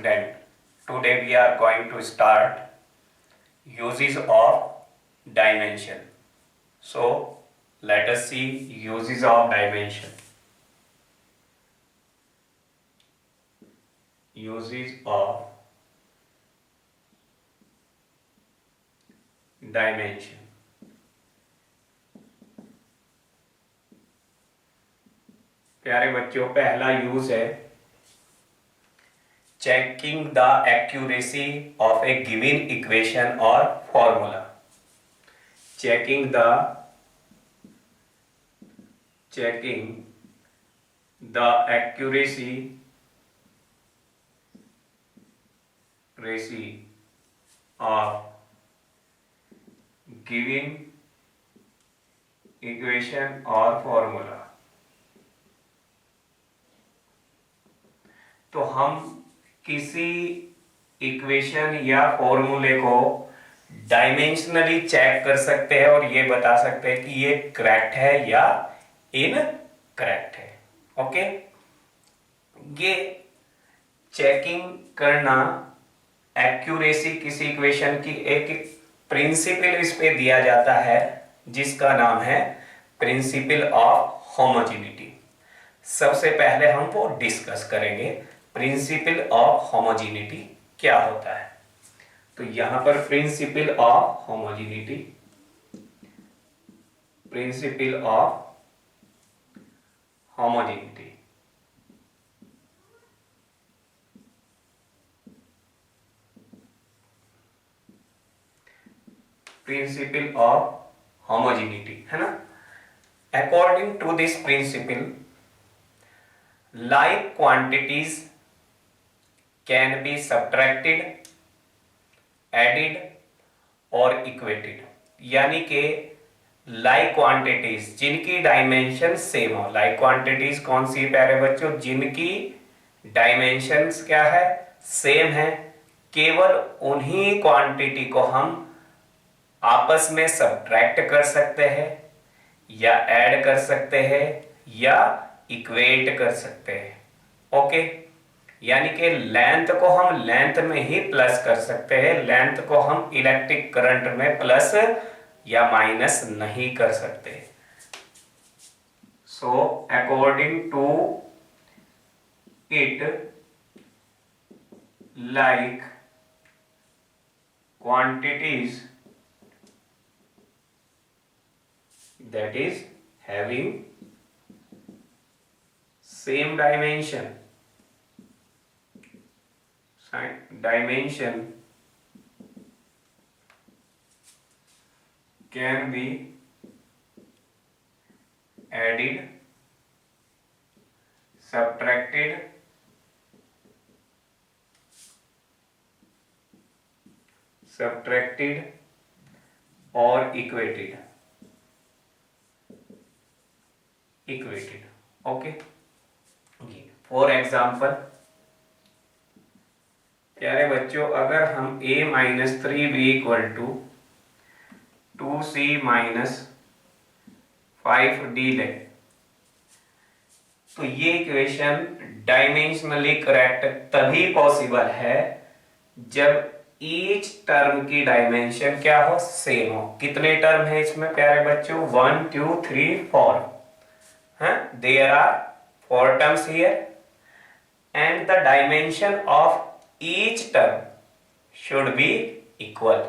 student. Today we are going to start uses of dimension. So let us see uses of dimension. Uses of dimension. प्यारे बच्चों, पहला use है checking the accuracy of a given equation और formula. Checking the accuracy of given equation और formula. तो हम किसी equation या फॉर्मूले को डायमेंशनली चेक कर सकते हैं और ये बता सकते हैं कि ये करेक्ट है या इनकरेक्ट है. ओके, ये चेकिंग करना एक्यूरेसी किसी इक्वेशन की एक प्रिंसिपल इस पे दिया जाता है जिसका नाम है प्रिंसिपल ऑफ होमोजेनिटी. सबसे पहले हम वो डिस्कस करेंगे प्रिंसिपल ऑफ होमोजेनिटी क्या होता है. तो यहां पर principle of homogeneity, principle of homogeneity principle of homogeneity है ना. According to this principle, like quantities can be subtracted, added और equated. यानी कि like quantities जिनकी डायमेंशन सेम हो. like quantities कौन सी प्यारे बच्चों? जिनकी डायमेंशंस क्या है? सेम है. केवल उन्हीं क्वांटिटी को हम आपस में सब्ट्रैक्ट कर सकते हैं या ऐड कर सकते हैं या इक्वेट कर सकते हैं. ओके, यानी कि लेंथ को हम लेंथ में ही प्लस कर सकते हैं, लेंथ को हम इलेक्ट्रिक करंट में प्लस या माइनस नहीं कर सकते. So according to it, like quantities that is having same dimension can be added, subtracted, और equated. ओके, फॉर एग्जाम्पल प्यारे बच्चों, अगर हम a minus 3b equal to 2c minus 5d लें तो ये इक्वेशन डायमेंशनली करेक्ट तभी पॉसिबल है जब ईच टर्म की डायमेंशन क्या हो? सेम हो. कितने टर्म है इसमें प्यारे बच्चों? 1 2 3 4. There are 4 terms here and the dimension of each term should be equal.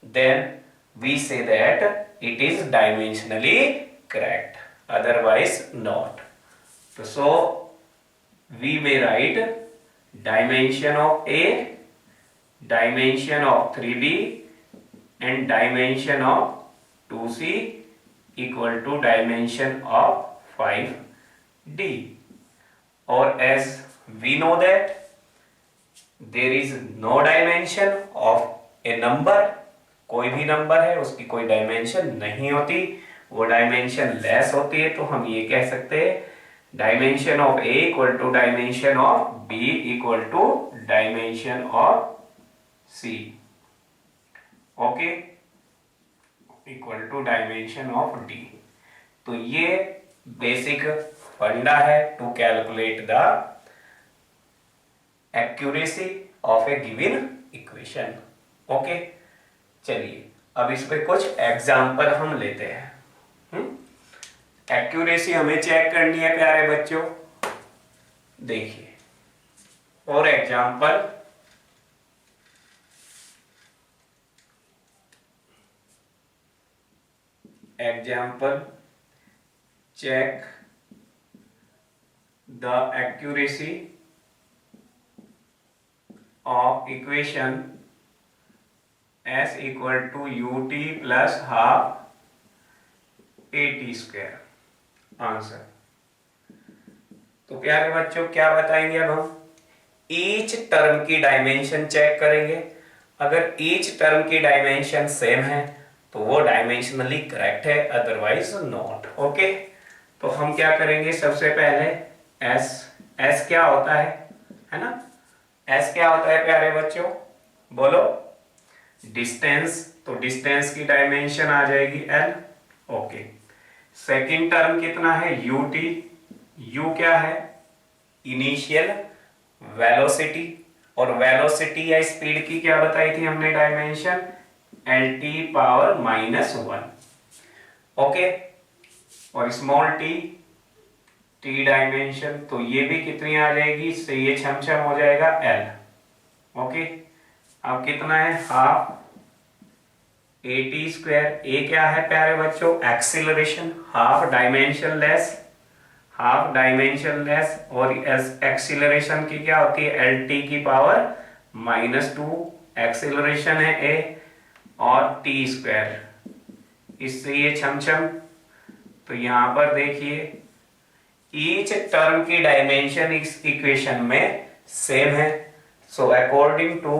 Then we say that it is dimensionally correct, otherwise not. So we may write dimension of A, dimension of 3B and dimension of 2C equal to dimension of 5d. Or as we know that there is no dimension of a number, कोई भी number है उसकी कोई dimension नहीं होती, वो dimension less होती है. तो हम ये कह सकते हैं dimension of A equal to dimension of B equal to dimension of C. Okay, equal to dimension of D. तो ये बेसिक फंडा है to calculate the accuracy of a given equation. Okay, चलिए अब इस पे कुछ एग्जाम्पल हम लेते हैं। एक्यूरेसी हमें चेक करनी है प्यारे बच्चों। देखिए for example, check the accuracy of equation s equal to ut plus half at square। Answer. तो प्यारे बच्चों क्या बताएंगे अब हम? ईच टर्म की डायमेंशन चेक करेंगे। अगर ईच टर्म की डायमेंशन सेम है तो वो डायमेंशनली करेक्ट है, अदरवाइज नॉट। ओके, तो हम क्या करेंगे? सबसे पहले एस क्या होता है ना? एस क्या होता है प्यारे बच्चों? बोलो। डिस्टेंस, तो डिस्टेंस की डायमेंशन आ जाएगी एल। ओके, सेकंड टर्म कितना है? यूटी। यू क्या है? इनिशियल वेलोसिटी, और वेलोसिटी या स्पीड की क्या बताई थी हमने dimension? L T power -1। Okay, और स्मॉल टी, टी डायमेंशन, तो ये भी कितनी आ जाएगी? इससे ये छम हो जाएगा एल। ओके, अब कितना है? Half A T square. A क्या है प्यारे बच्चों? एक्सीलरेशन। हाफ डायमेंशन लेस, और एक्सीलरेशन की क्या होती है? एल टी की पावर -2। एक्सीलरेशन है ए, और टी स्क्वायर, इससे ये छम। तो यहां पर देखिए ईच टर्म की डायमेंशन इस इक्वेशन में सेम है। So according to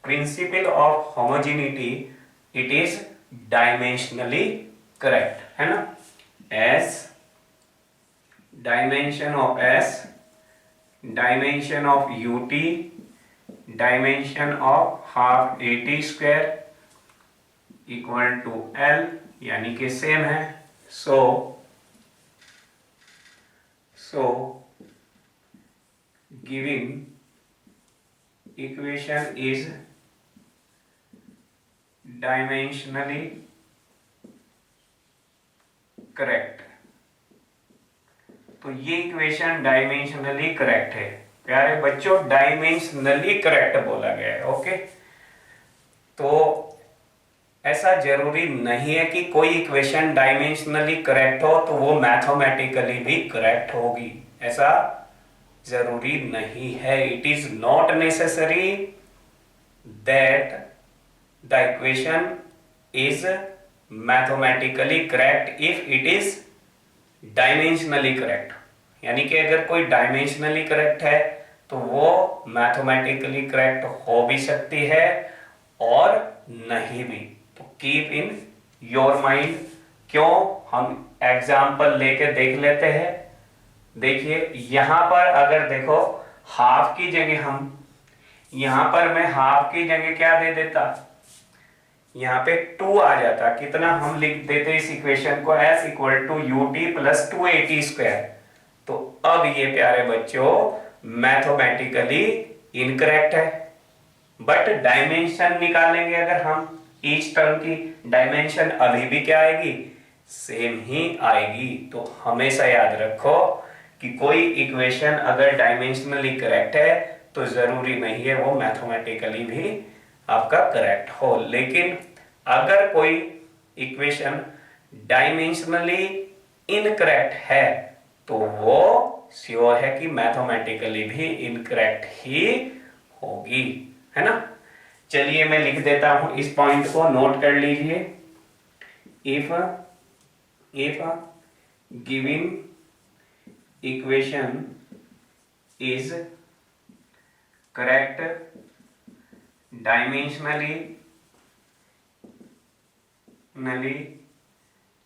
principle of homogeneity it is dimensionally correct, है ना? S dimension of S, dimension of UT, dimension of half A T square equal to L, यानी कि same है। So given equation is dimensionally correct. तो ये equation dimensionally correct है प्यारे बच्चों, डायमेंशनली करेक्ट बोला गया है। ओके, तो ऐसा जरूरी नहीं है कि कोई इक्वेशन डायमेंशनली करेक्ट हो तो वो मैथमेटिकली भी करेक्ट होगी, ऐसा जरूरी नहीं है। It is not necessary that the equation is mathematically correct if it is dimensionally correct. यानी कि अगर कोई डायमेंशनली करेक्ट है तो वो मैथमेटिकली करेक्ट हो भी सकती है और नहीं भी। तो कीप इन योर माइंड। क्यों? हम एग्जाम्पल लेके देख लेते हैं। देखिए यहां पर अगर देखो हाफ की जगह हम, यहां पर मैं हाफ की जगह क्या दे देता? यहां पे 2 आ जाता। कितना हम लिख देते इस इक्वेशन को? s equal to U T plus 2at square. तो अब ये प्यारे बच्चों मैथमेटिकली इनकरेक्ट है, बट डायमेंशन निकालेंगे अगर हम, ईच टर्म की डायमेंशन अभी भी क्या आएगी? सेम ही आएगी। तो हमेशा याद रखो कि कोई इक्वेशन अगर डायमेंशनली करेक्ट है तो जरूरी नहीं है वो मैथमेटिकली भी आपका करेक्ट हो। लेकिन अगर कोई इक्वेशन डायमेंशनली इनकरेक्ट है तो वो श्योर है कि मैथमेटिकली भी इनकरेक्ट ही होगी, है ना? चलिए मैं लिख देता हूं, इस पॉइंट को नोट कर लीजिए। If given equation is correct dimensionally,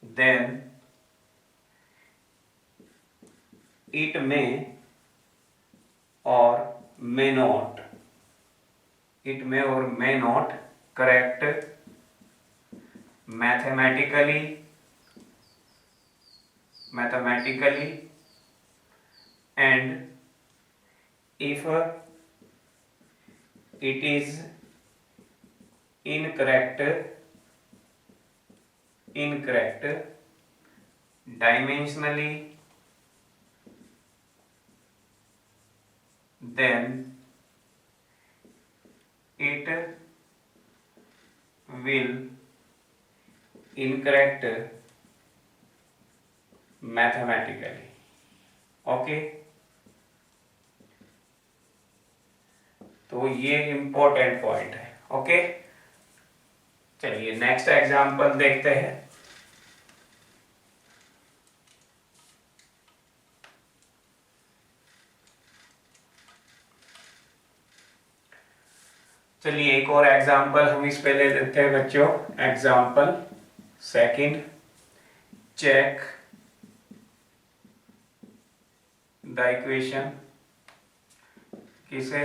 then it may or may not, correct mathematically and if it is incorrect dimensionally, then it will incorrect mathematically. Okay, तो ये इंपॉर्टेंट पॉइंट है। ओके, चलिए next example देखते हैं। चलिए एक और example हम इस पे ले लेते हैं बच्चों। Example second, check the equation किसे,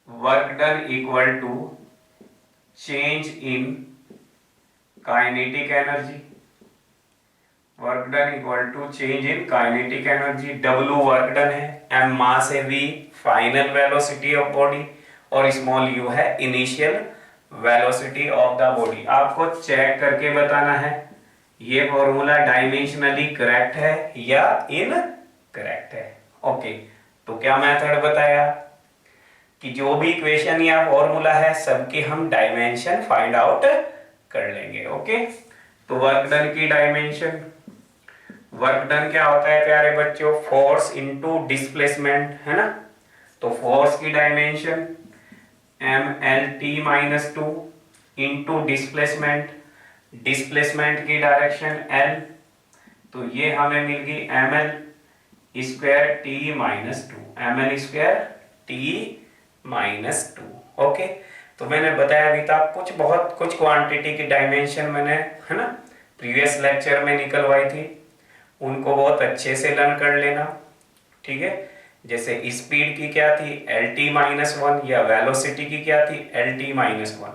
work done equal to change in kinetic energy, work done equal to change in kinetic energy. W work done है, M मास है, V final velocity of body और small u है initial velocity of the body. आपको check करके बताना है ये formula dimensionally correct है या इनकरेक्ट है। ओके, तो क्या मेथड बताया कि जो भी इक्वेशन या फॉर्मूला है सबके हम डायमेंशन फाइंड आउट कर लेंगे। ओके, तो वर्क डन की डायमेंशन, वर्क डन क्या होता है प्यारे बच्चों, फोर्स इनटू डिस्प्लेसमेंट, है ना। तो फोर्स की dimension mlt minus 2 into displacement, displacement की डायरेक्शन l, तो ये हमें मिल गई ml square T minus 2, ml square T minus 2। Okay, तो मैंने बताया अभी तक कुछ क्वांटिटी की डायमेंशन मैंने, है ना, प्रीवियस लेक्चर में निकलवाई थी, उनको बहुत अच्छे से लर्न कर लेना। ठीक है, जैसे स्पीड की क्या थी lt माइनस 1, या वेलोसिटी की क्या थी lt माइनस 1,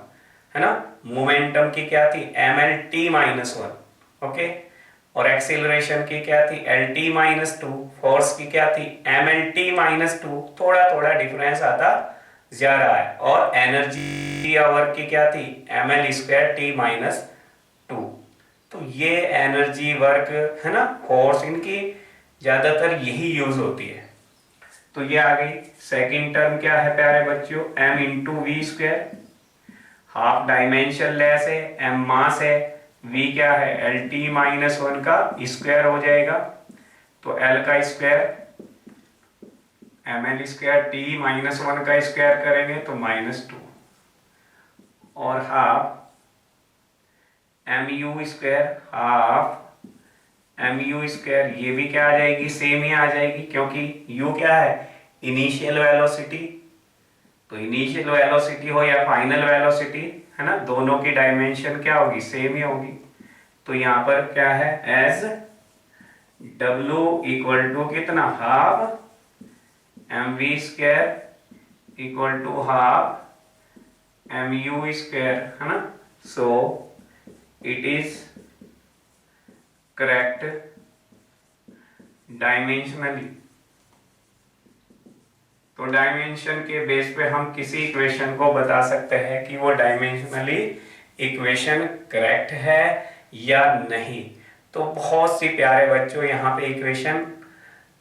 है ना। मोमेंटम की क्या थी mlt माइनस 1। ओके, और एक्सीलरेशन की क्या थी lt माइनस 2, फोर्स की क्या थी mlt माइनस 2, थोड़ा थोड़ा डिफरेंस आता जा रहा है। और एनर्जी या वर्क की क्या थी ml स्क्वायर टी माइनस 2। तो ये एनर्जी वर्क, है ना, फोर्स, इनकी ज्यादातर यही यूज होती है। तो ये आ गई। सेकंड टर्म क्या है प्यारे बच्चों, m into V square, half dimension less है, m मास है, v क्या है lt माइनस 1 का स्क्वायर हो जाएगा, तो l का square ml square t minus 1 का स्क्वायर करेंगे तो माइनस 2, और half mu square, half mu square, ये भी क्या आ जाएगी सेम ही आ जाएगी, क्योंकि u क्या है इनिशियल वेलोसिटी। तो इनिशियल वेलोसिटी हो या फाइनल वेलोसिटी, है ना, दोनों की डायमेंशन क्या होगी सेम ही होगी। तो यहां पर क्या है एज w इक्वल टू कितना half mv square equal to half mu square, है ना। So it is correct dimensionally. तो डायमेंशन के बेस पे हम किसी इक्वेशन को बता सकते हैं कि वो डायमेंशनली इक्वेशन करेक्ट है या नहीं। तो बहुत सी प्यारे बच्चों यहाँ पे इक्वेशन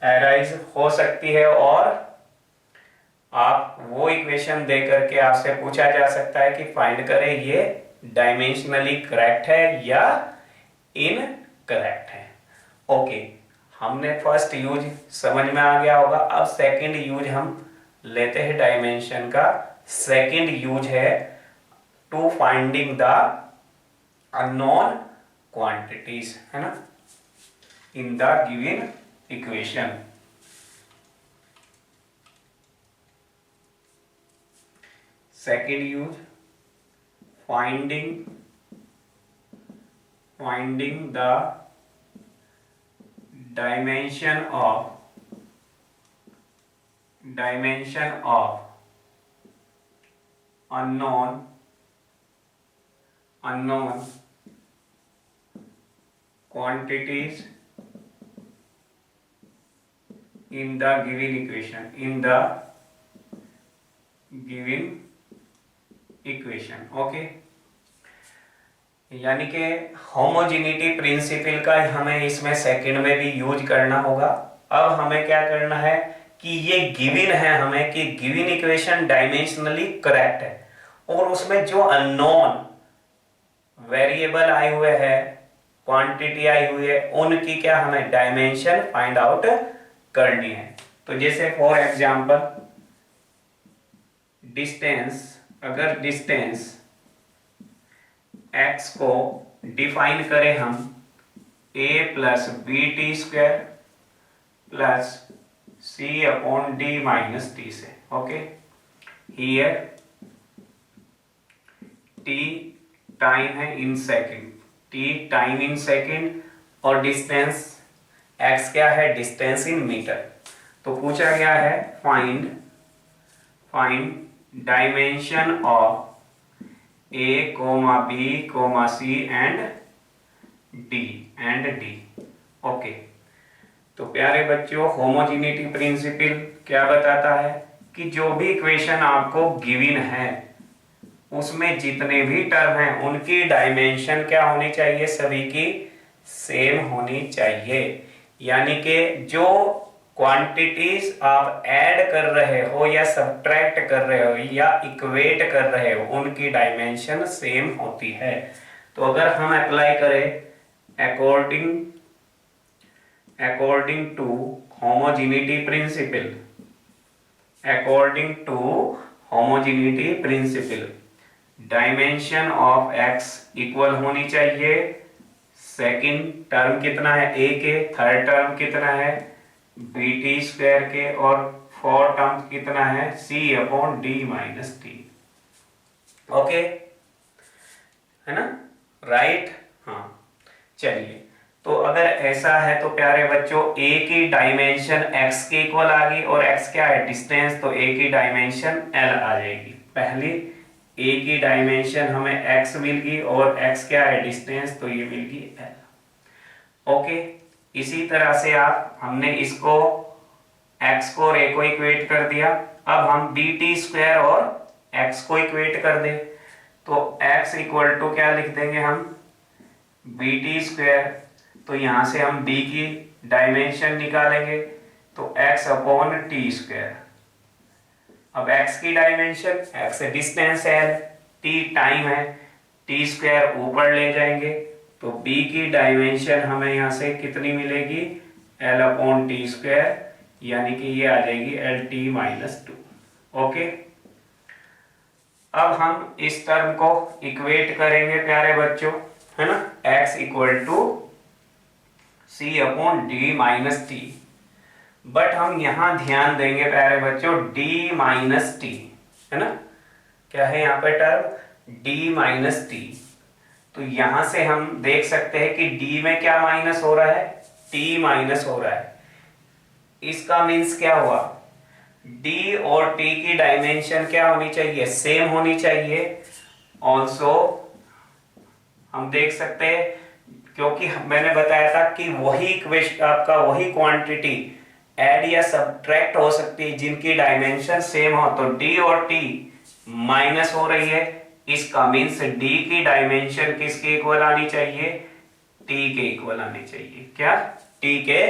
अराइज हो सकती है, और आप वो इक्वेशन दे करके आपसे पूछा जा सकता है कि फाइंड करें ये डायमेंशनली करेक्ट है या इनकरेक्ट है। ओके, हमने फर्स्ट यूज समझ में आ गया होगा। अब सेकंड यूज हम लेते हैं डायमेंशन का। सेकंड यूज है to finding the unknown quantities, है ना, in the given equation. Second use finding the dimension of unknown quantities in the given equation, equation. Okay, यानी कि होमोजेनिटी प्रिंसिपल का हमें इसमें सेकंड में भी यूज करना होगा। अब हमें क्या करना है कि ये गिवन है हमें कि गिवन इक्वेशन डायमेंशनली करेक्ट है, और उसमें जो अननोन वेरिएबल आए हुए हैं, क्वांटिटी आई हुई है, उनकी क्या हमें डायमेंशन फाइंड आउट करनी है। तो जैसे फॉर एग्जांपल डिस्टेंस, अगर डिस्टेंस x को डिफाइन करें हम a plus B T square plus c upon D minus T से। ओके, हियर t टाइम है in second, t time in second, और डिस्टेंस x क्या है, डिस्टेंस इन मीटर। तो पूछा गया है find dimension of a, b, c and d। Okay, तो प्यारे बच्चों होमोजेनिटी प्रिंसिपल क्या बताता है कि जो भी इक्वेशन आपको गिवन है उसमें जितने भी टर्म हैं उनकी डायमेंशन क्या होनी चाहिए, सभी की सेम होनी चाहिए। यानी कि जो क्वांटिटीज आप ऐड कर रहे हो या सब्ट्रैक्ट कर रहे हो या इक्वेट कर रहे हो उनकी डायमेंशन सेम होती है। तो अगर हम अप्लाई करें according to homogeneity principle dimension of x equal होनी चाहिए, सेकंड टर्म कितना है a के, थर्ड टर्म कितना है बी टी स्क्वायर के, और फोर्थ टर्म कितना है c upon D minus T. Okay, है ना, राइट। हाँ, चलिए, तो अगर ऐसा है तो प्यारे बच्चों a की डायमेंशन x के इक्वल आ गई, और x क्या है, डिस्टेंस, तो a की डायमेंशन l आ जाएगी। पहली a की डायमेंशन हमें x मिल गई और x क्या है, डिस्टेंस, तो ये मिल गई l। ओके, इसी तरह से हमने इसको x को और a को इक्वेट कर दिया। अब हम बी टी स्क्वायर और x को इक्वेट कर दें, तो x इक्वल टू क्या लिख देंगे हम, बी टी स्क्वायर, तो यहां से हम b की डायमेंशन निकालेंगे, तो x अपॉन टी स्क्वायर। अब x की डायमेंशन, x डिस्टेंस है, t टाइम है, टी स्क्वायर ऊपर ले जाएंगे, तो b की डायमेंशन हमें यहां से कितनी मिलेगी, l अपॉन टी स्क्वायर, यानी कि ये आ जाएगी L T minus two. Okay, अब हम इस टर्म को इक्वेट करेंगे प्यारे बच्चों, है ना, x equal to C upon D minus T. But हम यहां ध्यान देंगे प्यारे बच्चों d माइनस टी, है ना, क्या है यहाँ पे टर्म d माइनस टी। तो यहां से हम देख सकते हैं कि d में क्या माइनस हो रहा है, t माइनस हो रहा है। इसका मीन्स क्या हुआ, d और t की डायमेंशन क्या होनी चाहिए, सेम होनी चाहिए। ऑल्सो हम देख सकते हैं, क्योंकि मैंने बताया था कि वही इक्वेशन आपका वही क्वांटिटी ऐड या सब्ट्रैक्ट हो सकती है जिनकी डायमेंशन सेम हो। तो d और t माइनस हो रही है, इसका मीन्स d की डायमेंशन किसके इक्वल आनी चाहिए, t के इक्वल आनी चाहिए। क्या, t के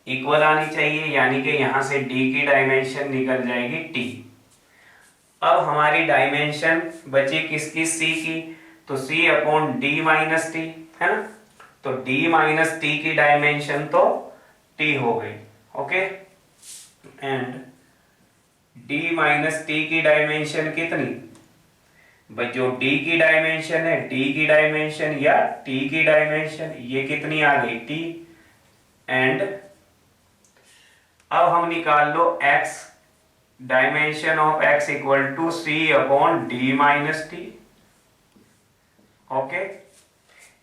इक्वल आनी चाहिए, यानी कि यहां से d की डायमेंशन निकल जाएगी t। अब हमारी डायमेंशन बची किसकी, c की, तो c upon D minus T, है ना, तो d माइनस टी की डायमेंशन तो t हो गई। Okay, and d minus T की डायमेंशन कितनी, भाई जो d की डायमेंशन है, d की डायमेंशन या t की डायमेंशन, ये कितनी आ गई t। एंड अब हम निकाल लो x, dimension of x equal to c upon D minus T. Okay,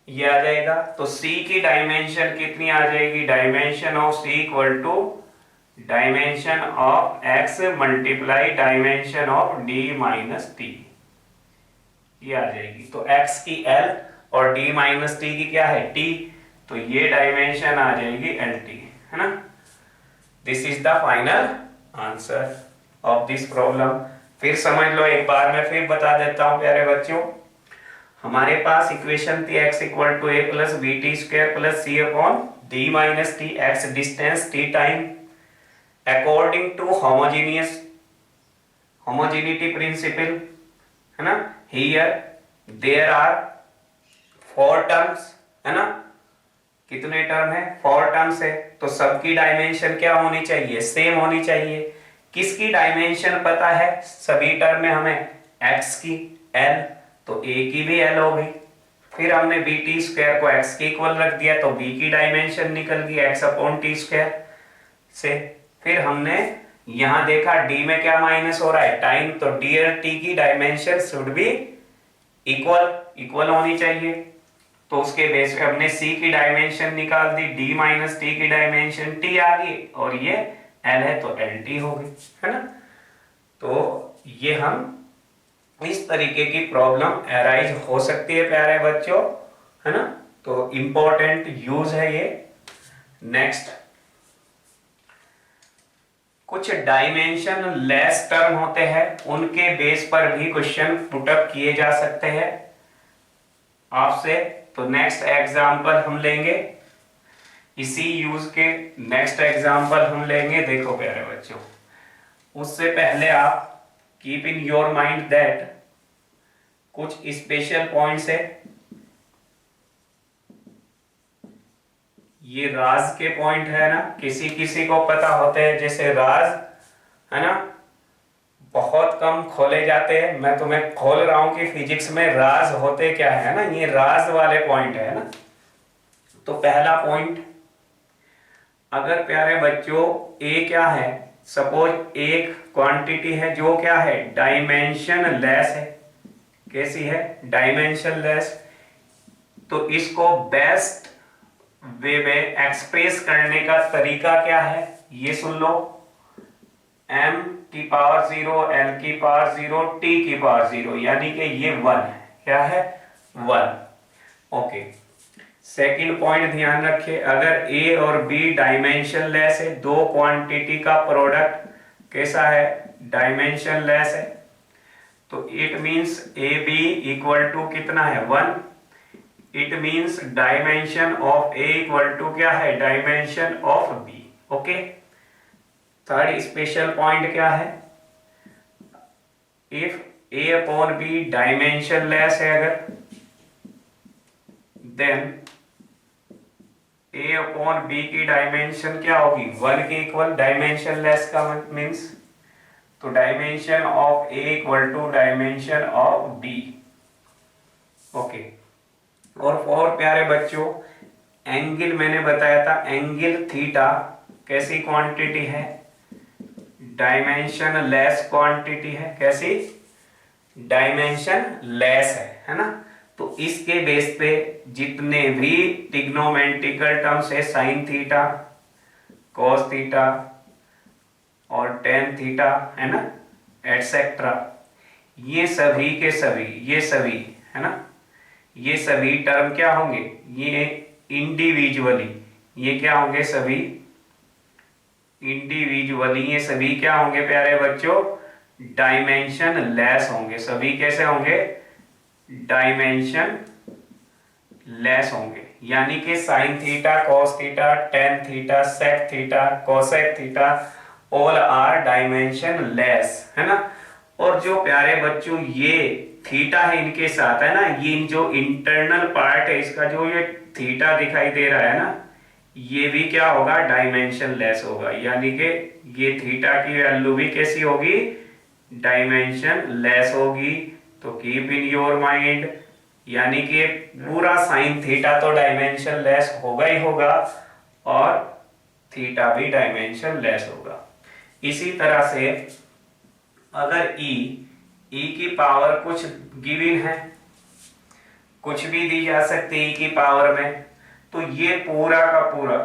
ये आ जाएगा, तो c की डायमेंशन कितनी आ जाएगी, dimension of c equal to dimension of x multiply dimension of d minus T, ये आ जाएगी। तो x की l और d माइनस टी की क्या है, t, तो ये डायमेंशन आ जाएगी lt, है ना। This is the final answer of this problem. फिर समझ लो एक बार, मैं फिर बता देता हूं प्यारे बच्चों। हमारे पास इक्वेशन थी x equal to a plus B T square plus C upon D minus T, X distance T time, according to homogeneity principle, है ना। हियर देयर आर 4 टर्म्स, है ना। कितने टर्म है? 4 टर्म्स है। तो सबकी डायमेंशन क्या होनी चाहिए? सेम होनी चाहिए। किसकी डायमेंशन पता है सभी टर्म में हमें? x की l, तो a की भी l हो गई। फिर हमने बी टी स्क्वायर को x के इक्वल रख दिया, तो b की डायमेंशन निकल गई x अपॉन टी स्क्वायर से। फिर हमने यहां देखा d में क्या माइनस हो रहा है? टाइम, तो d और t की डायमेंशन शुड बी इक्वल होनी चाहिए। तो उसके बेस पे हमने c की डायमेंशन निकाल दी, d माइनस टी की डायमेंशन t आ गई, और ये l है तो lt हो गई, है ना। तो ये हम इस तरीके की प्रॉब्लम अराइज हो सकती है प्यारे बच्चों, है ना। तो इंपॉर्टेंट यूज है ये। नेक्स्ट, कुछ डायमेंशन लेस टर्म होते हैं, उनके बेस पर भी क्वेश्चन पुटअप किए जा सकते हैं आपसे। तो नेक्स्ट एग्जांपल हम लेंगे, इसी यूज के नेक्स्ट एग्जांपल हम लेंगे। देखो प्यारे बच्चों, उससे पहले आप keep in your mind that कुछ स्पेशल पॉइंट्स है। ये राज के पॉइंट है ना, किसी किसी को पता होते हैं, जैसे राज, है ना, बहुत कम खोले जाते हैं। मैं तुम्हें खोल रहा हूं कि फिजिक्स में राज होते क्या है ना, ये राज वाले पॉइंट है ना। तो पहला पॉइंट, अगर प्यारे बच्चों ए क्या है, सपोज एक क्वांटिटी है जो क्या है, डायमेंशन लेस है। कैसी है? Dimensionless. तो इसको बेस्ट वे में एक्सप्रेस करने का तरीका क्या है, ये सुन लो। m की पावर 0, l की पावर 0, t की पावर 0, यानी कि ये 1 है। क्या है? 1। ओके। सेकंड पॉइंट ध्यान रखिए, अगर a और b डायमेंशन लेस है, दो क्वांटिटी का प्रोडक्ट कैसा है? डायमेंशन लेस है। तो it means A B equal to कितना है? 1। It means dimension of A equal to क्या है? Dimension of B. Okay. Third special point क्या है? If A upon B dimension less है अगर, देन ए अपॉन बी की डायमेंशन क्या होगी? 1 के इक्वल। डायमेंशन लेस का मींस, तो dimension of A equal to dimension of B. Okay. और प्यारे बच्चों, एंगल मैंने बताया था, एंगल थीटा कैसी क्वांटिटी है? डायमेंशन लेस क्वांटिटी है। कैसी? डायमेंशन लेस है ना। तो इसके बेस पे जितने भी ट्रिग्नोमेट्रिकल टर्म्स है, साइन थीटा, कॉस थीटा और टेन थीटा, है ना, एटसेट्रा, ये सभी के सभी, ये सभी, है ना, ये सभी टर्म क्या होंगे? ये इंडिविजुअली, ये क्या होंगे? सभी इंडिविजुअली, ये सभी क्या होंगे प्यारे बच्चों? डायमेंशन लेस होंगे। सभी कैसे होंगे? डायमेंशन लेस होंगे। यानी कि sine theta, cos theta, tan theta, sec theta, cosec theta, all are dimension less, है ना। और जो प्यारे बच्चों ये थीटा है इनके साथ, है ना, ये जो इंटरनल पार्ट है इसका, जो ये थीटा दिखाई दे रहा है ना, ये भी क्या होगा? डायमेंशन लेस होगा। यानी कि ये थीटा की वैल्यू भी कैसी होगी? डायमेंशन लेस होगी। तो कीप इन योर माइंड, यानी कि पूरा साइन थीटा तो डायमेंशन लेस होगा ही होगा, और थीटा भी डायमेंशन लेस होगा। इसी तरह से अगर ई की पावर कुछ गिवन है, कुछ भी दी जा सकती है ई की पावर में, तो ये पूरा का पूरा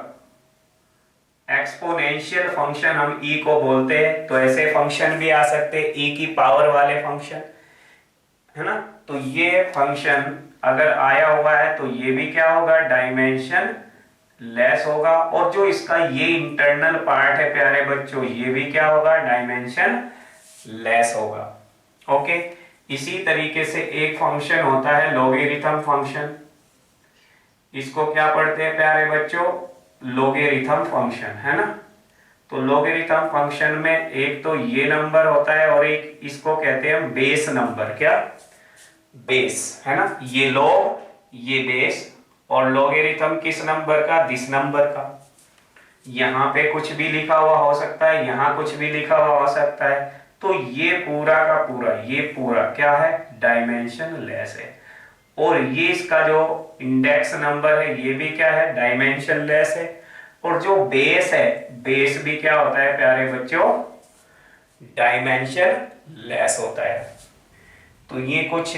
एक्सपोनेंशियल फंक्शन हम ई को बोलते हैं। तो ऐसे फंक्शन भी आ सकते हैं ई की पावर वाले फंक्शन, है ना। तो ये फंक्शन अगर आया हुआ है तो ये भी क्या होगा? डायमेंशन लेस होगा। और जो इसका ये इंटरनल पार्ट है प्यारे बच्चों, ये भी क्या होगा? डायमेंशन लेस होगा। ओके। इसी तरीके से एक फंक्शन होता है लॉगरिथम फंक्शन, इसको क्या पढ़ते हैं प्यारे बच्चों, लॉगरिथम फंक्शन, है ना। तो लॉगरिथम फंक्शन में एक तो ये नंबर होता है और एक इसको कहते हैं बेस नंबर, क्या, बेस, है ना। ये लॉग, ये बेस, और लॉगरिथम किस नंबर का, दिस नंबर का। यहाँ पे कुछ भी लिखा हुआ हो सकता है, यहाँ कुछ भी लिखा हुआ हो सकता है। तो ये पूरा का पूरा, ये पूरा क्या है, डायमेंशन लेस है। और ये इसका जो इंडेक्स नंबर है ये भी क्या है, डायमेंशन लेस है। और जो बेस है, बेस भी क्या होता है प्यारे बच्चों, डायमेंशन लेस होता है। तो ये कुछ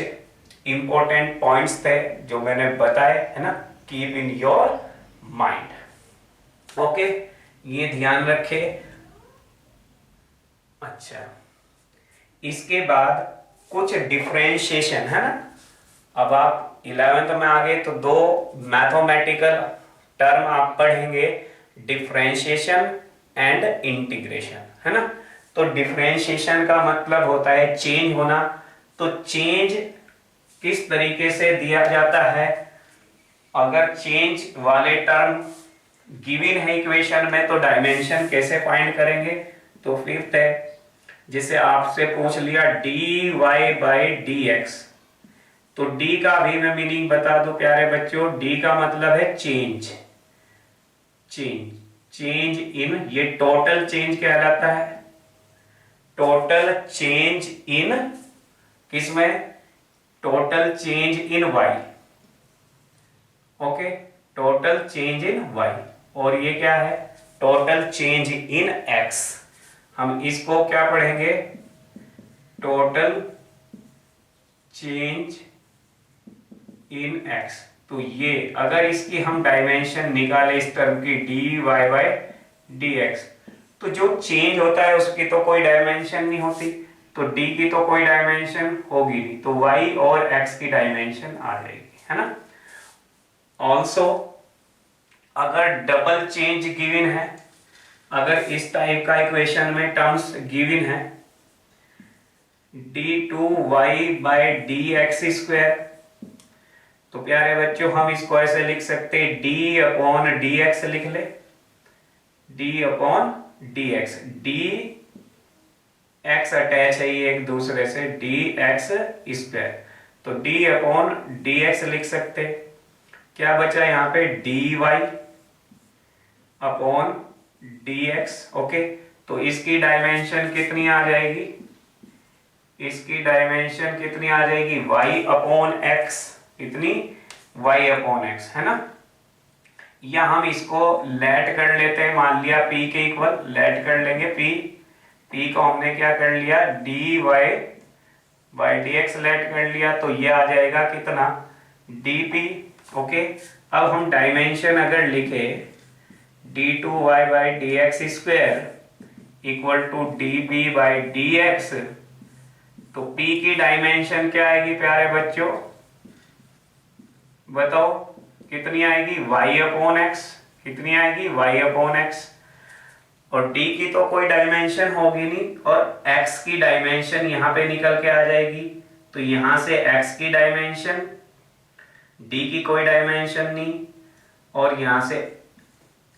इंपॉर्टेंट पॉइंट्स थे जो मैंने बताए, है ना, keep in your mind. Okay, ये ध्यान रखे। अच्छा, इसके बाद कुछ डिफरेंशिएशन, है ना। अब आप 11th में आ गए तो दो मैथमेटिकल टर्म आप पढ़ेंगे, डिफरेंशिएशन एंड इंटीग्रेशन, है ना। तो डिफरेंशिएशन का मतलब होता है चेंज होना। तो चेंज किस तरीके से दिया जाता है, अगर चेंज वाले टर्म गिवन है इक्वेशन में तो डायमेंशन कैसे फाइंड करेंगे। तो फिफ्थ है, जिसे आपसे पूछ लिया dy बाई dx, तो d का भी मैं मीनिंग बता दूं प्यारे बच्चों। d का मतलब है चेंज, चेंज, चेंज इन, ये टोटल चेंज कहलाता है। टोटल चेंज इन किसमें, total change in y। Okay, total change in y। और ये क्या है, टोटल चेंज इन x। हम इसको क्या पढ़ेंगे, टोटल चेंज इन x। तो ये अगर इसकी हम डायमेंशन निकाले इस टर्म की dy बाई dx, तो जो चेंज होता है उसकी तो कोई डायमेंशन नहीं होती, तो d की तो कोई डायमेंशन होगी नहीं, तो y और x की डायमेंशन आ जाएगी, है ना। ऑल्सो अगर डबल चेंज गिवन है, अगर इस टाइप का इक्वेशन में टर्म्स गिवन है d2y बाई dx स्क्वायर, तो प्यारे बच्चों हम इसको ऐसे लिख सकते हैं d अपॉन dx लिख ले, d upon dx, dx attach है ये एक दूसरे से, dx स्क्वायर, तो d अपॉन dx लिख सकते। क्या बचा यहाँ पे, dy अपॉन dx। ओके, तो इसकी डायमेंशन कितनी आ जाएगी, इसकी डायमेंशन कितनी आ जाएगी, y अपॉन x, कितनी, y अपॉन x, है ना। या हम इसको लेट कर लेते हैं, मान लिया p के इक्वल, लेट कर लेंगे p को हमने क्या कर लिया, dy बाई dx लेट कर लिया, तो ये आ जाएगा कितना, dp। ओके, अब हम डायमेंशन अगर लिखे d2y by dx square equal to db by dx, तो p की डायमेंशन क्या आएगी प्यारे बच्चों, बताओ कितनी आएगी, y अपॉन x, कितनी आएगी, y अपॉन x। और d की तो कोई डायमेंशन होगी नहीं, और x की डायमेंशन यहां पे निकल के आ जाएगी, तो यहां से x की डायमेंशन, d की कोई डायमेंशन नहीं, और यहां से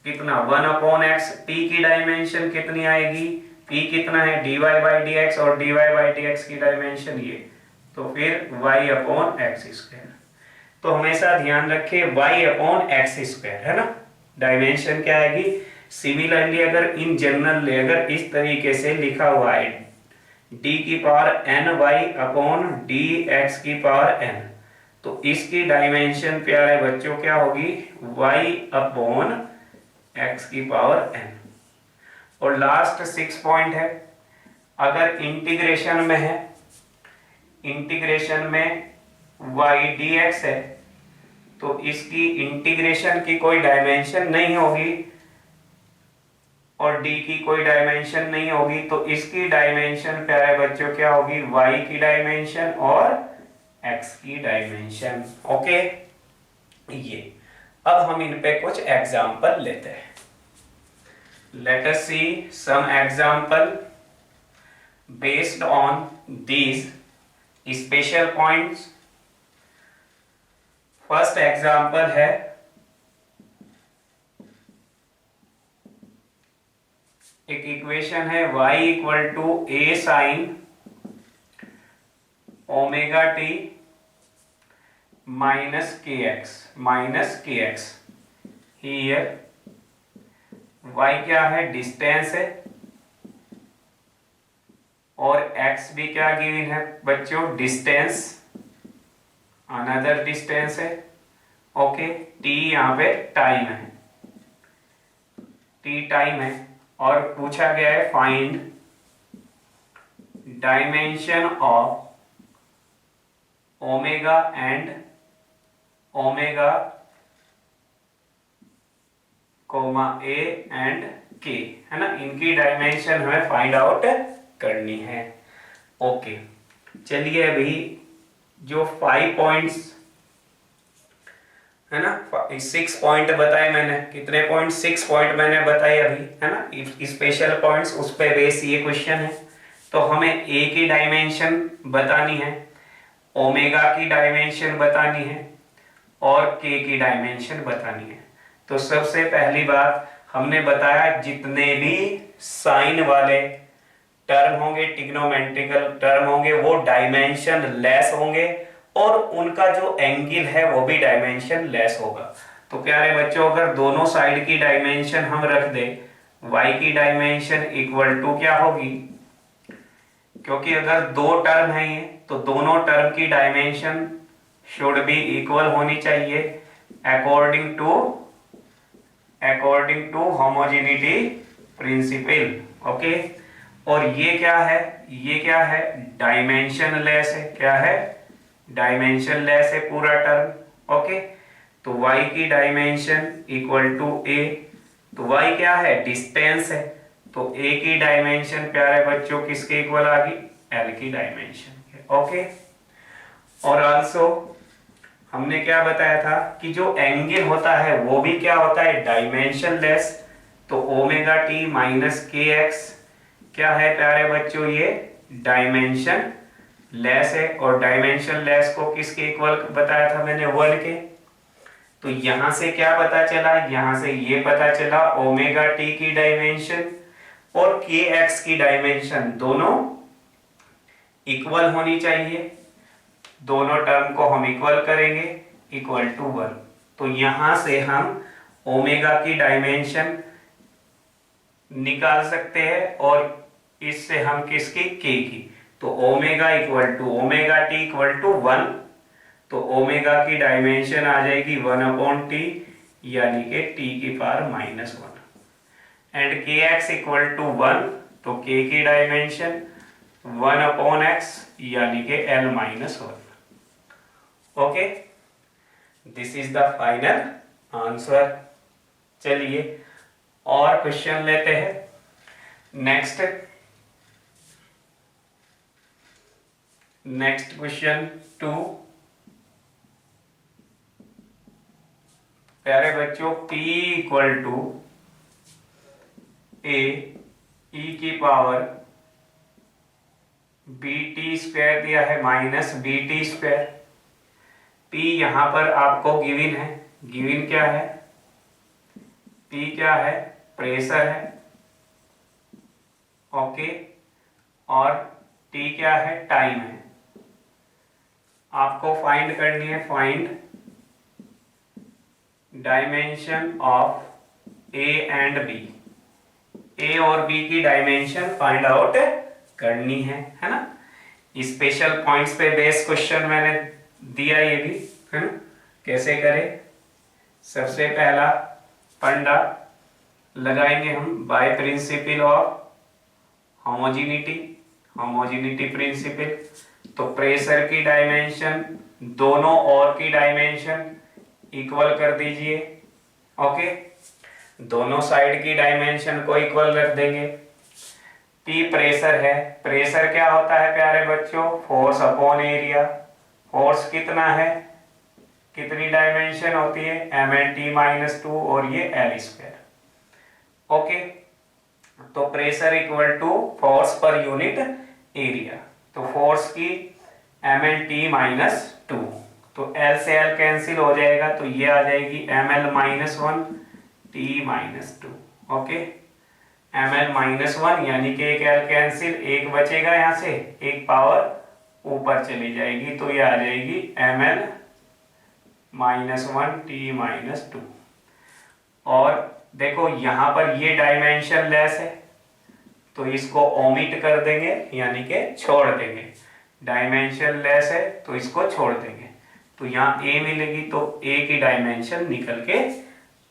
कितना, 1 अपॉन x, t की डायमेंशन कितनी आएगी, p कितना है, dy बाई dx, और dy बाई dx की डायमेंशन ये, तो फिर y अपॉन x स्क्वायर। तो हमेशा ध्यान रखें y अपॉन x स्क्वायर, है ना, डायमेंशन क्या आएगी। सिमिलरली अगर इन जनरल अगर इस तरीके से लिखा हुआ है d की power n y upon dx की पावर n, तो इसकी डायमेंशन प्यारे बच्चों क्या होगी, y अपॉन x की पावर n। और लास्ट 6 पॉइंट है, अगर इंटीग्रेशन में है, इंटीग्रेशन में y dx है, तो इसकी इंटीग्रेशन की कोई डायमेंशन नहीं होगी और d की कोई डायमेंशन नहीं होगी, तो इसकी डायमेंशन प्यारे बच्चों क्या होगी, y की डायमेंशन और x की डायमेंशन। ओके, ये अब हम इन पे कुछ एग्जाम्पल लेते हैं। Let us see some example based on these special points. First example है एक इक्वेशन है y equal to a sine omega t minus k x. Here y क्या है, डिस्टेंस है, और x भी क्या गिवन है बच्चों, डिस्टेंस, अनदर डिस्टेंस है। ओके, t यहाँ पे टाइम है, t टाइम है, और पूछा गया है find dimension of omega and omega comma a and k, है ना, इनकी डायमेंशन हमें फाइंड आउट करनी है। ओके, चलिए अभी जो 5 पॉइंट्स है ना, 6 पॉइंट बताए मैंने, कितने पॉइंट, 6 पॉइंट मैंने बताए अभी, है ना, स्पेशल पॉइंट्स, उस पे बेस ये क्वेश्चन है। तो हमें ए की डायमेंशन बतानी है, ओमेगा की डायमेंशन बतानी है, और के की डायमेंशन बतानी है। तो सबसे पहली बात हमने बताया जितने भी साइन वाले टर्म होंगे, ट्रिग्नोमेट्रिकल टर्म होंगे, वो डायमेंशन लेस होंगे, और उनका जो एंगल है वो भी डायमेंशन लेस होगा। तो प्यारे बच्चों, अगर दोनों साइड की डायमेंशन हम रख दे, y की डायमेंशन इक्वल टू क्या होगी, क्योंकि अगर दो टर्म है ये, तो दोनों टर्म की डायमेंशन शुड बी इक्वल होनी चाहिए according to homogeneity principle. Okay, और ये क्या है, डायमेंशन लेस है, क्या है, डायमेंशन लेस है पूरा टर्म। ओके, तो y की डायमेंशन इक्वल टू a, तो y क्या है, डिस्टेंस है, तो a की डायमेंशन प्यारे बच्चों किसके इक्वल आ गई, l की डायमेंशन। ओके, और आल्सो हमने क्या बताया था कि जो एंगल होता है वो भी क्या होता है, डायमेंशन लेस। तो omega t minus k x क्या है प्यारे बच्चों, ये डायमेंशन लेस है, और डायमेंशन लेस को किसके इक्वल बताया था मैंने, 1 के। तो यहां से क्या पता चला, यहां से ये पता चला ओमेगा टी की डायमेंशन और के एक्स की डायमेंशन दोनों इक्वल होनी चाहिए। दोनों टर्म को हम इक्वल करेंगे, इक्वल टू 1। तो यहां से हम ओमेगा की डायमेंशन निकाल सकते हैं, और इससे हम किसकी, के की। तो omega equal to omega t equal to 1, तो ओमेगा की डायमेंशन आ जाएगी 1/t, यानी कि t की power -1, and k x equal to 1, तो k की डायमेंशन 1/x, यानी कि l-1। Okay, this is the final answer. चलिए और क्वेश्चन लेते हैं। Next question 2। प्यारे बच्चों, p equal to a e की पावर bt² दिया है माइनस bt²। p यहां पर आपको गिवन है, गिवन क्या है, p क्या है, प्रेशर है। ओके, और t क्या है, टाइम है। आपको फाइंड करनी है, find dimension of a and b, a और b की डायमेंशन फाइंड आउट करनी है ना। स्पेशल पॉइंट्स पे बेस क्वेश्चन मैंने दिया, ये भी है ना, कैसे करें। सबसे पहला फंडा लगाएंगे हम by principle of homogeneity principle. तो प्रेशर की डायमेंशन दोनों और की डायमेंशन इक्वल कर दीजिए। ओके, दोनों साइड की डायमेंशन को इक्वल रख देंगे। P प्रेशर है, प्रेशर क्या होता है प्यारे बच्चों, फोर्स अपॉन एरिया। फोर्स कितना है, कितनी डायमेंशन होती है, mnt-2, और ये l²। ओके, तो pressure equal to force per unit area. तो फोर्स की ml_t-2। तो L से L कैंसिल हो जाएगा, तो ये आ जाएगी ml-1 t-2। ओके, ml-1 यानी कि एक L कैंसिल, एक बचेगा यहाँ से, एक पावर ऊपर चली जाएगी, तो ये आ जाएगी ml-1 t-2। और देखो यहाँ पर ये डायमेंशन लेस है, तो इसको ओमिट कर देंगे यानी कि छोड़ देंगे। डायमेंशन लेस है तो इसको छोड़ देंगे, तो यहाँ ए मिलेगी, तो ए की डायमेंशन निकल के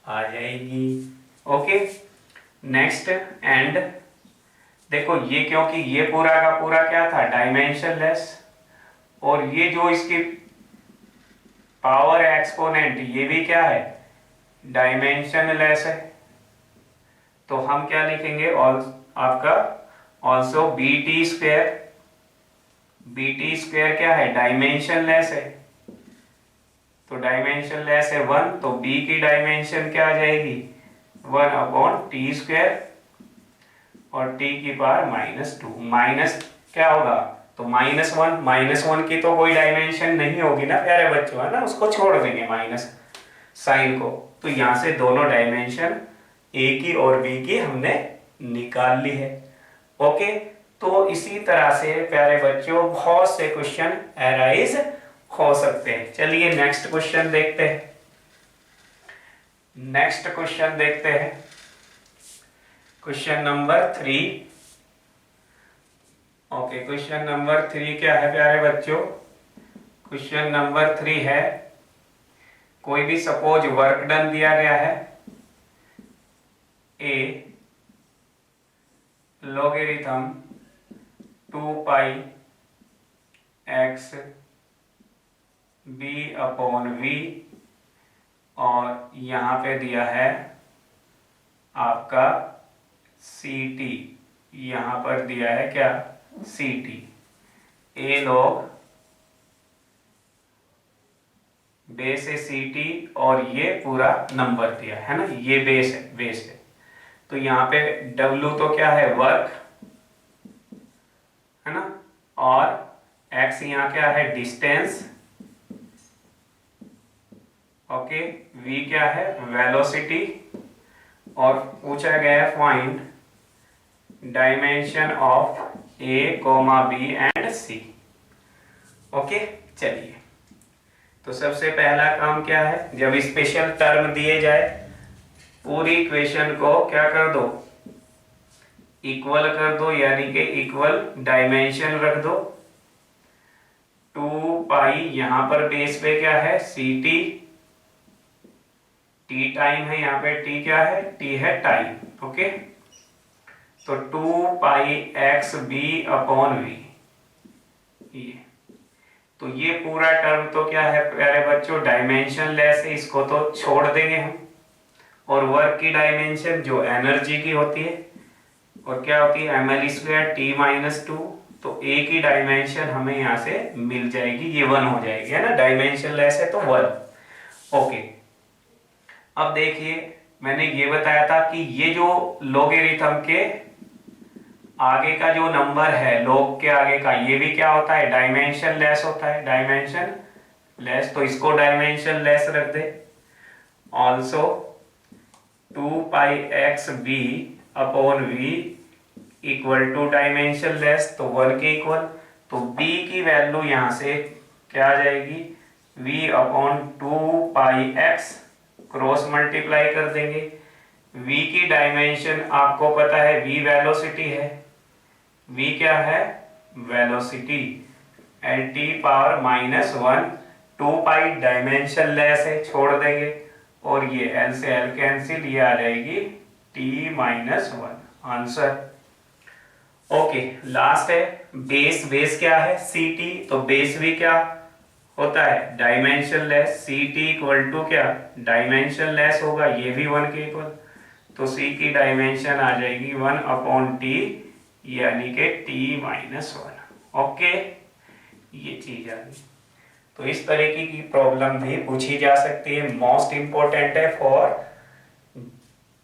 आ जाएगी। ओके, नेक्स्ट एंड देखो ये, क्योंकि ये पूरा का पूरा क्या था, डायमेंशन लेस, और ये जो इसकी पावर एक्सपोनेंट ये भी क्या है, डायमेंशन लेस है, तो हम क्या लिखेंगे, और आपका ऑल्सो BT²। BT² क्या है, डायमेंशन लेस है, तो डायमेंशन लेस है 1, तो B की डायमेंशन क्या आ जाएगी, 1/T², और T की पावर -2। माइनस क्या होगा, तो -1 की तो कोई डायमेंशन नहीं होगी ना प्यारे बच्चों, है ना, उसको छोड़ देंगे माइनस साइन को। तो यहां से दोनों डायमेंशन A की और B की हमने निकाल ली है। ओके, तो इसी तरह से प्यारे बच्चों बहुत से क्वेश्चन अराइज हो सकते हैं। चलिए नेक्स्ट क्वेश्चन देखते हैं। नेक्स्ट क्वेश्चन देखते हैं, question number 3। Okay, question number 3 क्या है प्यारे बच्चों, क्वेश्चन नंबर 3 है, कोई भी सपोज वर्क डन दिया गया है, ए लॉगरिथम 2π x b/v, और यहां पे दिया है आपका ct, यहां पर दिया है क्या, ct, a log बेस है ct, और ये पूरा नंबर दिया है ना, ये बेस है। तो यहाँ पे w तो क्या है, वर्क है ना, और x यहाँ क्या है, डिस्टेंस। ओके, v क्या है, वेलोसिटी, और पूछा गया है find dimension of a, b and c। Okay, चलिए, तो सबसे पहला काम क्या है, जब स्पेशल टर्म दिए जाए, पूरी इक्वेशन को क्या कर दो, इक्वल कर दो, यानी कि इक्वल डायमेंशन रख दो। 2π यहां पर बेस पे क्या है, ct, t टाइम है, यहाँ पे t क्या है, t है टाइम। ओके, तो 2π x b/v, ये, तो ये पूरा टर्म तो क्या है प्यारे बच्चों, डायमेंशन लेस है, इसको तो छोड़ देंगे हम। और वर्क की डायमेंशन जो एनर्जी की होती है, और क्या होती है, ml² t-2, तो A की डायमेंशन हमें यहाँ से मिल जाएगी, ये 1 हो जाएगी, है ना, डायमेंशन लेस है तो 1। ओके, अब देखिए मैंने ये बताया था कि ये जो लॉगरिथम के आगे का जो नंबर है, लॉग के आगे का, ये भी क्या होता है, डायमेंशन लेस होता है, डायमेंशन लेस, तो इसको डायमेंशन लेस रख दे। Also 2π x b/v equal to dimensionless, तो 1 के इक्वल, तो b की वैल्यू यहां से क्या आ जाएगी, v/2πx, क्रॉस मल्टीप्लाई कर देंगे। v की डायमेंशन आपको पता है, v वेलोसिटी है, v क्या है, वेलोसिटी, L_t⁻⁻1, 2π डायमेंशन लेस है, छोड़ देंगे, और ये L से L कैंसिल, ये आ जाएगी t-1 आंसर। ओके, लास्ट है बेस क्या है, ct, तो बेस भी क्या होता है, dimensionless, ct equal to क्या, डायमेंशन लेस होगा, ये भी 1 के इक्वल, तो c की डायमेंशन आ जाएगी 1/t, यानी कि t-1। ओके, ये चीज आ गई। तो इस तरीके की प्रॉब्लम भी पूछी जा सकती है, मोस्ट इंपॉर्टेंट है फॉर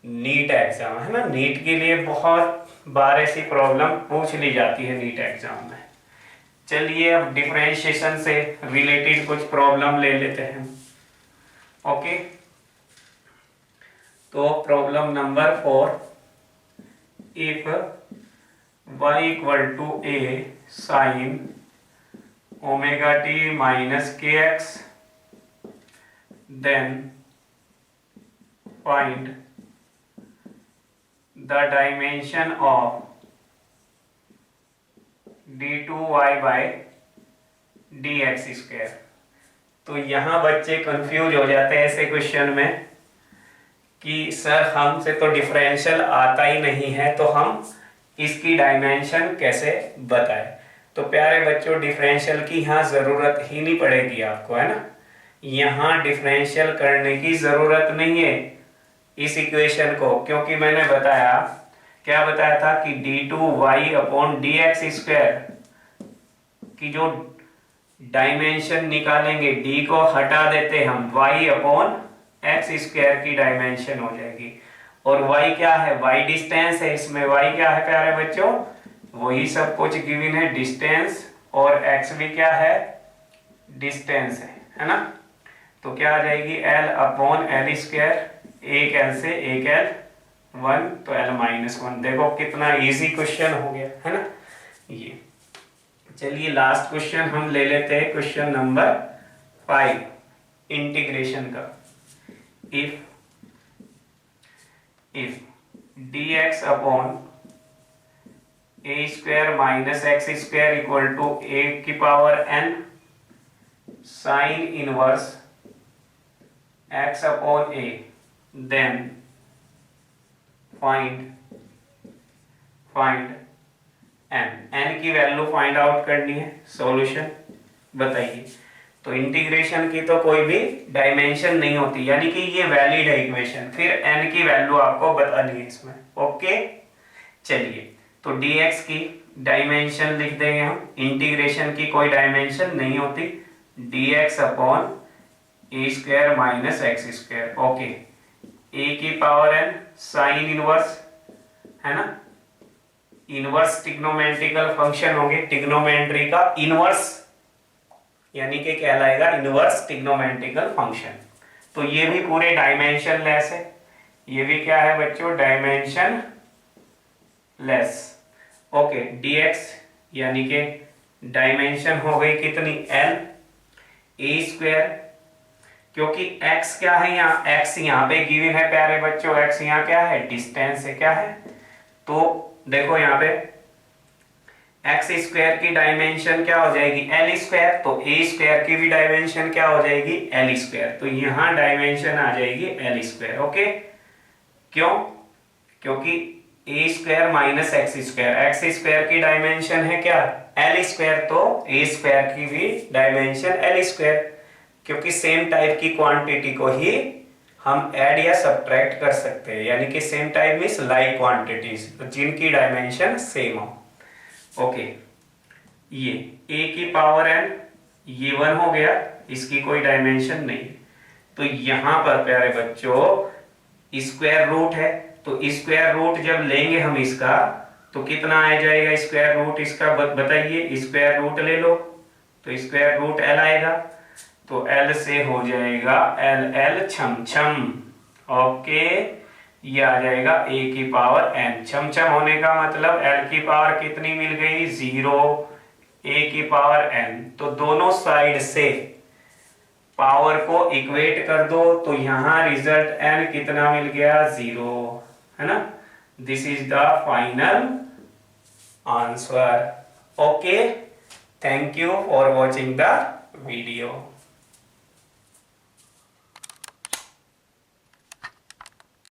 नीट एग्जाम, है ना, नीट के लिए बहुत बार ऐसी प्रॉब्लम पूछ ली जाती है नीट एग्जाम में। चलिए अब डिफरेंशिएशन से रिलेटेड कुछ प्रॉब्लम ले लेते हैं। ओके, तो problem number 4, if y equal to a sine omega t minus kx then find the dimension of d2y by dx square. तो यहां बच्चे कंफ्यूज हो जाते हैं ऐसे क्वेश्चन में कि सर हमसे तो डिफरेंशियल आता ही नहीं है, तो हम इसकी डायमेंशन कैसे बताएं। तो प्यारे बच्चों, डिफरेंशियल की यहाँ जरूरत ही नहीं पड़ेगी आपको, है ना। यहाँ डिफरेंशियल करने की जरूरत नहीं है इस इक्वेशन को, क्योंकि मैंने बताया, क्या बताया था कि d2y अपॉन dx स्क्वायर की जो डायमेंशन निकालेंगे, d को हटा देते हम, y अपॉन एक्स स्क्वायर की डायमेंशन हो जाएगी। और y क्या है, y डिस्टेंस है, इसमें y क्या है प्यारे बच्चों, वही सब कुछ गिवन है, डिस्टेंस, और x भी क्या है, डिस्टेंस है ना। तो क्या आ जाएगी, l अपॉन एल स्क्वायर, एक l से एक l 1, तो l माइनस 1। देखो कितना इजी क्वेश्चन हो गया, है ना ये। चलिए लास्ट क्वेश्चन हम ले लेते हैं, क्वेश्चन नंबर 5 इंटीग्रेशन का। if dx upon a square minus x square equal to a की power n sine inverse x upon a, then find n की वैल्यू फाइंड आउट करनी है, सॉल्यूशन बताइए। तो इंटीग्रेशन की तो कोई भी डायमेंशन नहीं होती, यानी कि ये वैलिड है इक्वेशन, फिर n की वैल्यू आपको बतानी है इसमें। ओके, चलिए तो dx की डायमेंशन लिख देंगे हम, इंटीग्रेशन की कोई डायमेंशन नहीं होती, dx upon a square minus x square. Okay, a की पावर n साइन इनवर्स, है ना, इनवर्स ट्रिग्नोमेट्रिकल फंक्शन होंगे, ट्रिग्नोमेट्री का इनवर्स यानी कि कहलाएगा इनवर्स ट्रिग्नोमेट्रिकल फंक्शन। तो ये भी पूरे डायमेंशन लेस है, ये भी क्या है बच्चों, डायमेंशन लेस। ओके, dx यानी कि डायमेंशन हो गई कितनी, l, a स्क्वायर, क्योंकि x क्या है यहाँ, x यहाँ पे गिवन है प्यारे बच्चों, x यहाँ क्या है, डिस्टेंस है, क्या है। तो देखो यहाँ पे एक्स स्क्वायर की डायमेंशन क्या हो जाएगी, एल स्क्वायर, तो ए स्क्वायर की भी डायमेंशन क्या हो जाएगी, एल स्क्वायर, तो यहां डायमेंशन आ जाएगी एल स्क्वायर। ओके, क्यों, क्योंकि A square minus x square, X square की डायमेंशन है क्या, एल स्क्वायर, तो ए स्क्वायर की भी डायमेंशन एल स्क्वायर, क्योंकि सेम टाइप की क्वांटिटी को ही हम ऐड या सब्ट्रैक्ट कर सकते हैं, यानी कि same type means like quantities, जिनकी डायमेंशन सेम हो। ओके, ये a की पावर n, ये 1 हो गया, इसकी कोई डायमेंशन नहीं। तो यहां पर प्यारे बच्चों स्क्वायर रूट है, तो स्क्वायर रूट जब लेंगे हम इसका, तो कितना आ जाएगा स्क्वायर रूट इसका, बताइए, स्क्वायर रूट ले लो, तो स्क्वायर रूट l आएगा, तो l से हो जाएगा l छम छम। ओके, ये आ जाएगा a की पावर n, छम होने का मतलब l की पावर कितनी मिल गई, 0, a की पावर n, तो दोनों साइड से पावर को इक्वेट कर दो, तो यहां रिजल्ट n कितना मिल गया, 0, है ना। This is the final answer. Okay, thank you for watching the video.